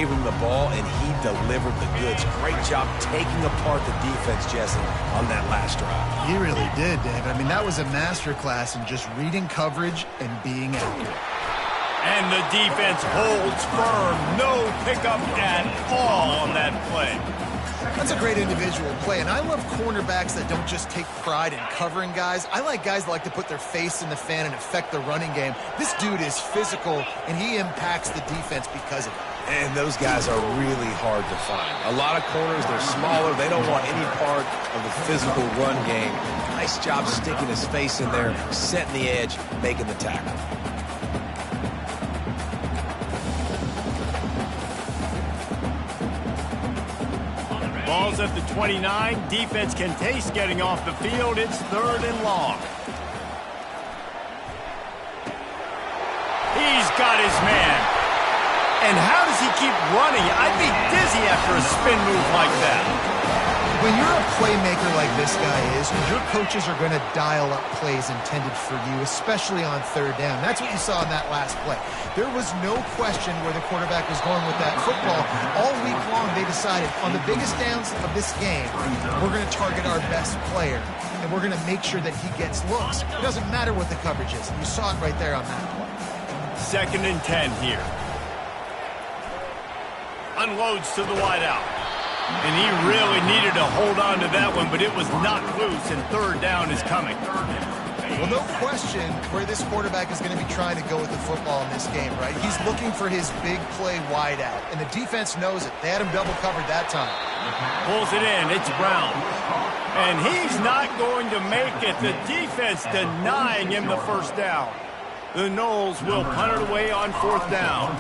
gave him the ball, and he delivered the goods. Great job taking apart the defense, Jesse, on that last drive. He really did, David. I mean, that was a masterclass in just reading coverage and being accurate. And the defense holds firm. No pickup at all on that play. That's a great individual play, and I love cornerbacks that don't just take pride in covering guys. I like guys that like to put their face in the fan and affect the running game. This dude is physical, and he impacts the defense because of it. And those guys are really hard to find. A lot of corners, they're smaller. They don't want any part of the physical run game. Nice job sticking his face in there, setting the edge, making the tackle. Ball's at the 29. Defense can taste getting off the field. It's 3rd and long. He's got his man. And how does he keep running? I'd be dizzy after a spin move like that. When you're a playmaker like this guy is, your coaches are going to dial up plays intended for you, especially on 3rd down. That's what you saw in that last play. There was no question where the quarterback was going with that football. All week long, they decided on the biggest downs of this game, we're going to target our best player, and we're going to make sure that he gets looks. It doesn't matter what the coverage is. You saw it right there on that play. 2nd and 10 here. Unloads to the wideout. And he really needed to hold on to that one, but it was knocked loose, and 3rd down is coming. Well, no question where this quarterback is going to be trying to go with the football in this game, right? He's looking for his big play wideout, and the defense knows it. They had him double covered that time. Pulls it in. It's Brown. And he's not going to make it. The defense denying him the 1st down. The Noles will punt it away on 4th down.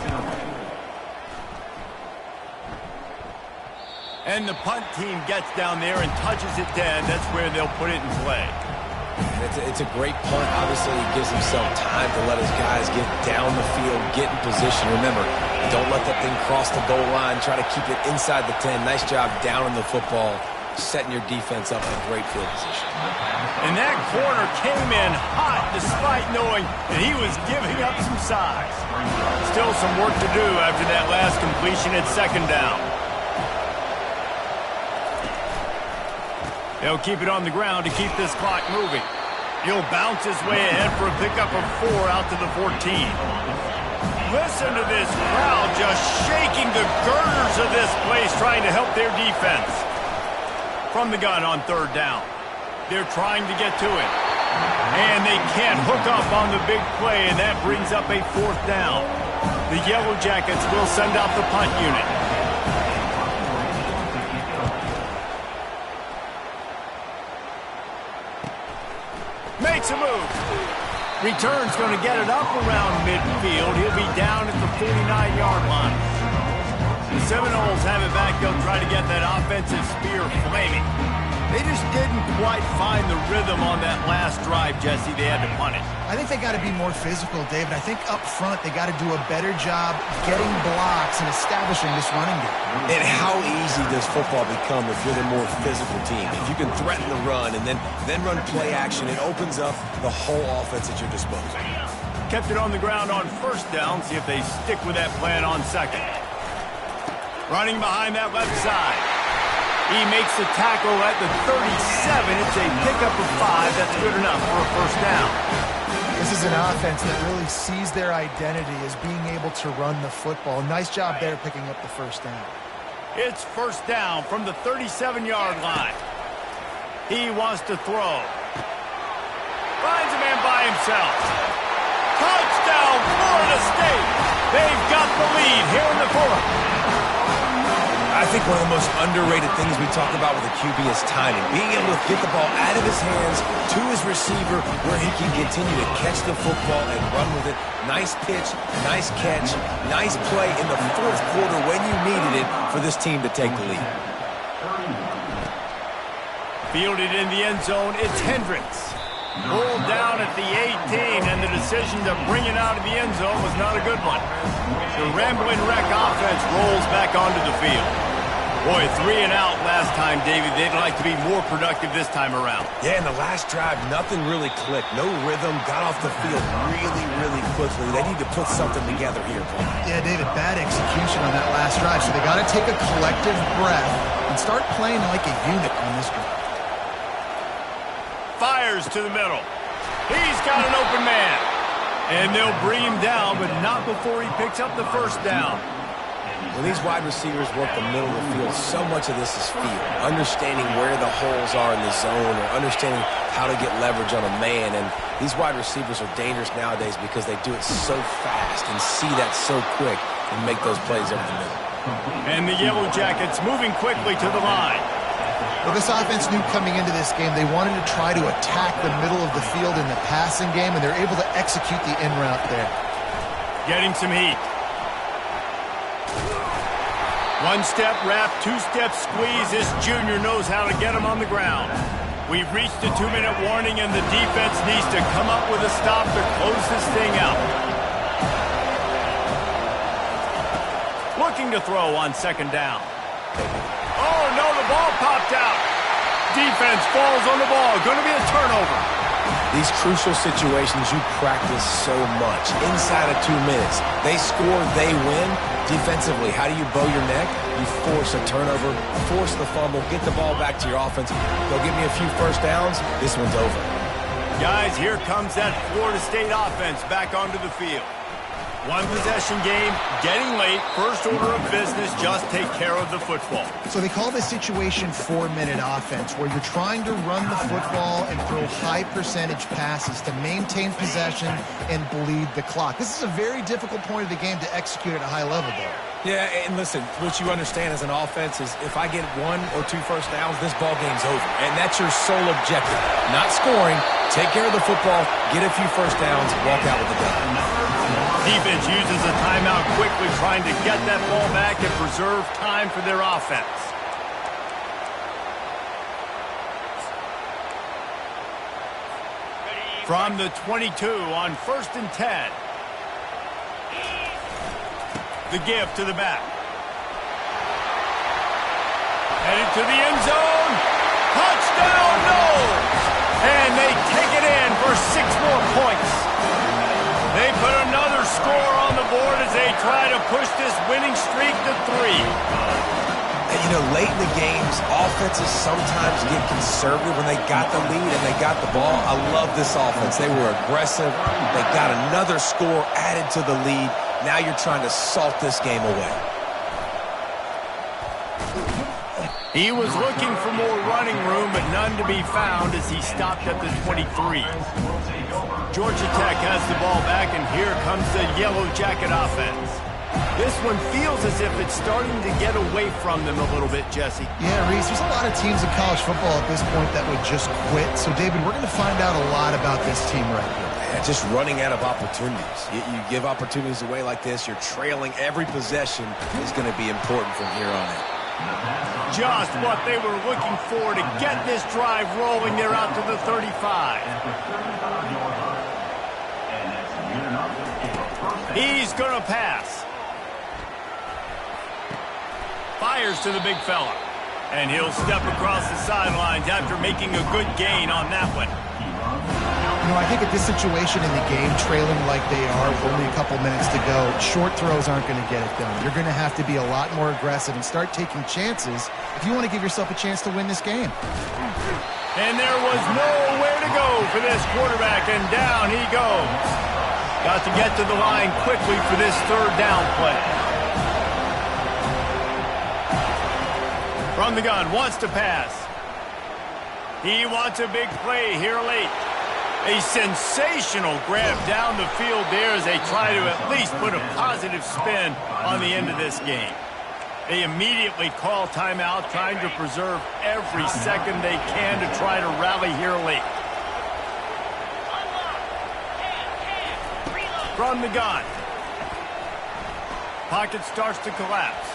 And the punt team gets down there and touches it dead. That's where they'll put it in play. It's a great punt. Obviously, he gives himself time to let his guys get down the field, get in position. Remember, don't let that thing cross the goal line. Try to keep it inside the 10. Nice job down in the football, setting your defense up in a great field position. And that corner came in hot despite knowing that he was giving up some size. Still some work to do after that last completion at 2nd down. They'll keep it on the ground to keep this clock moving. He'll bounce his way ahead for a pickup of 4 out to the 14. Listen to this crowd just shaking the girders of this place trying to help their defense. From the gun on 3rd down. They're trying to get to it. And they can't hook up on the big play, and that brings up a 4th down. The Yellow Jackets will send out the punt unit. Makes a move. Return's going to get it up around midfield. He'll be down at the 49-yard line. The Seminoles have it back. They'll try to get that offensive spear flaming. They just didn't quite find the rhythm on that last drive, Jesse. They had to punt it. I think they got to be more physical, David. I think up front they got to do a better job getting blocks and establishing this running game. And how easy does football become if you're the more physical team? If you can threaten the run and then run play action, it opens up the whole offense at your disposal. Kept it on the ground on 1st down. See if they stick with that plan on 2nd. Running behind that left side. He makes the tackle at the 37. It's a pickup of 5. That's good enough for a 1st down. This is an offense that really sees their identity as being able to run the football. Nice job there picking up the 1st down. It's 1st down from the 37-yard line. He wants to throw. Finds a man by himself. Touchdown, Florida State. They've got the lead here in the 4th. I think one of the most underrated things we talk about with a QB is timing. Being able to get the ball out of his hands to his receiver where he can continue to catch the football and run with it. Nice pitch, nice catch, nice play in the 4th quarter when you needed it for this team to take the lead. Fielded in the end zone, it's Hendricks. Pulled down at the 18, and the decision to bring it out of the end zone was not a good one. The Rambling Wreck offense rolls back onto the field. Boy, 3 and out last time, David. They'd like to be more productive this time around. Yeah, in the last drive, nothing really clicked. No rhythm, got off the field really quickly. They need to put something together here, Paul. Yeah, David, bad execution on that last drive, so they got to take a collective breath and start playing like a unit on this drive. Fires to the middle. He's got an open man. And they'll bring him down, but not before he picks up the first down. When these wide receivers work the middle of the field, so much of this is feel. Understanding where the holes are in the zone or understanding how to get leverage on a man. And these wide receivers are dangerous nowadays because they do it so fast and see that so quick and make those plays over the middle. And the Yellow Jackets moving quickly to the line. Well, this offense knew coming into this game they wanted to try to attack the middle of the field in the passing game, and they're able to execute the in route there. Getting some heat. One-step wrap, two-step squeeze. This junior knows how to get him on the ground. We've reached the 2-minute warning, and the defense needs to come up with a stop to close this thing out. Looking to throw on second down. Oh, no, the ball popped out. Defense falls on the ball. Going to be a turnover. These crucial situations you practice so much. Inside of 2 minutes, they score, they win. Defensively, how do you bow your neck? You force a turnover, force the fumble, get the ball back to your offense. Go give me a few first downs. This one's over. Guys, here comes that Florida State offense back onto the field. One possession game, getting late, first order of business, just take care of the football. So they call this situation 4-minute offense, where you're trying to run the football and throw high percentage passes to maintain possession and bleed the clock. This is a very difficult point of the game to execute at a high level, though. Yeah, and listen, what you understand as an offense is if I get 1 or 2 first downs, this ball game's over. And that's your sole objective. Not scoring, take care of the football, get a few first downs, walk out with the W. Defense uses a timeout quickly, trying to get that ball back and preserve time for their offense. From the 22 on 1st and 10. The give to the back. Headed to the end zone. Touchdown, no! And they take it in for 6 more points. They put another score on the board as they try to push this winning streak to 3. And, you know, late in the games, offenses sometimes get conservative when they got the lead and they got the ball. I love this offense. They were aggressive. They got another score added to the lead. Now you're trying to salt this game away. He was looking for more running room, but none to be found as he stopped at the 23. Georgia Tech has the ball back, and here comes the Yellow Jacket offense. This one feels as if it's starting to get away from them a little bit, Jesse. Yeah, Reese, there's a lot of teams in college football at this point that would just quit. So, David, we're going to find out a lot about this team right here. Yeah, just running out of opportunities. You give opportunities away like this, you're trailing. Every possession is going to be important from here on out. Just what they were looking for to get this drive rolling. They're out to the 35. He's going to pass. Fires to the big fella. And he'll step across the sidelines after making a good gain on that one. You know, I think at this situation in the game, trailing like they are with only a couple minutes to go, short throws aren't going to get it done. You're going to have to be a lot more aggressive and start taking chances if you want to give yourself a chance to win this game. And there was nowhere to go for this quarterback, and down he goes. Got to get to the line quickly for this 3rd down play. From the gun, wants to pass. He wants a big play here late. A sensational grab down the field there as they try to at least put a positive spin on the end of this game. They immediately call timeout, trying to preserve every second they can to try to rally here late. From the gun. Pocket starts to collapse.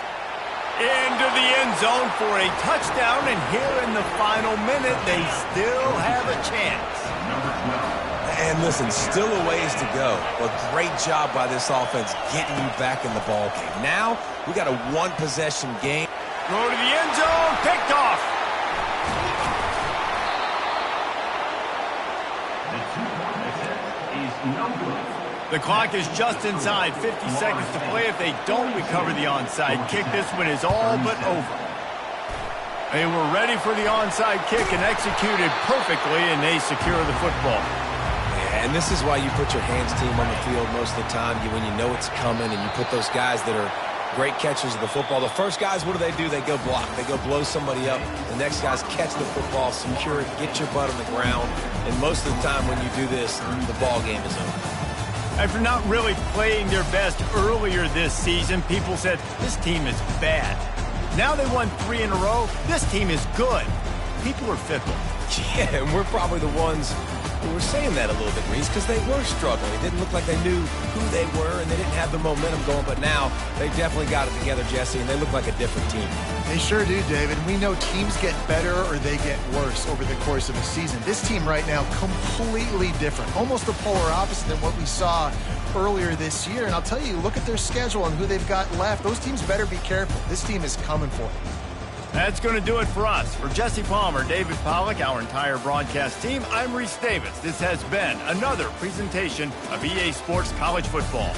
Into the end zone for a touchdown, and here in the final minute, they still have a chance. And listen, still a ways to go, but great job by this offense getting you back in the ball game. Now, we got a 1-possession game. Throw to the end zone, picked off. The clock is just inside 50 seconds to play. If they don't recover the onside kick, this one is all but over. They were ready for the onside kick and executed perfectly, and they secure the football. Yeah, and this is why you put your hands team on the field most of the time, when you know it's coming, and you put those guys that are great catchers of the football. The first guys, what do? They go block. They go blow somebody up. The next guys catch the football, secure it, get your butt on the ground. And most of the time when you do this, the ball game is over. After not really playing their best earlier this season, people said, this team is bad. Now they won 3 in a row. This team is good. People are fickle. Yeah, and we're probably the ones who were saying that a little bit, Reese, because they were struggling. It didn't look like they knew who they were, and they didn't have the momentum going. But now they definitely got it together, Jesse, and they look like a different team. They sure do, David. We know teams get better or they get worse over the course of a season. This team right now, completely different. Almost the polar opposite than what we saw earlier this year. And I'll tell you, look at their schedule and who they've got left. Those teams better be careful. This team is coming for it. That's going to do it for us. For Jesse Palmer, David Pollack, our entire broadcast team, I'm Reese Davis. This has been another presentation of EA Sports College Football.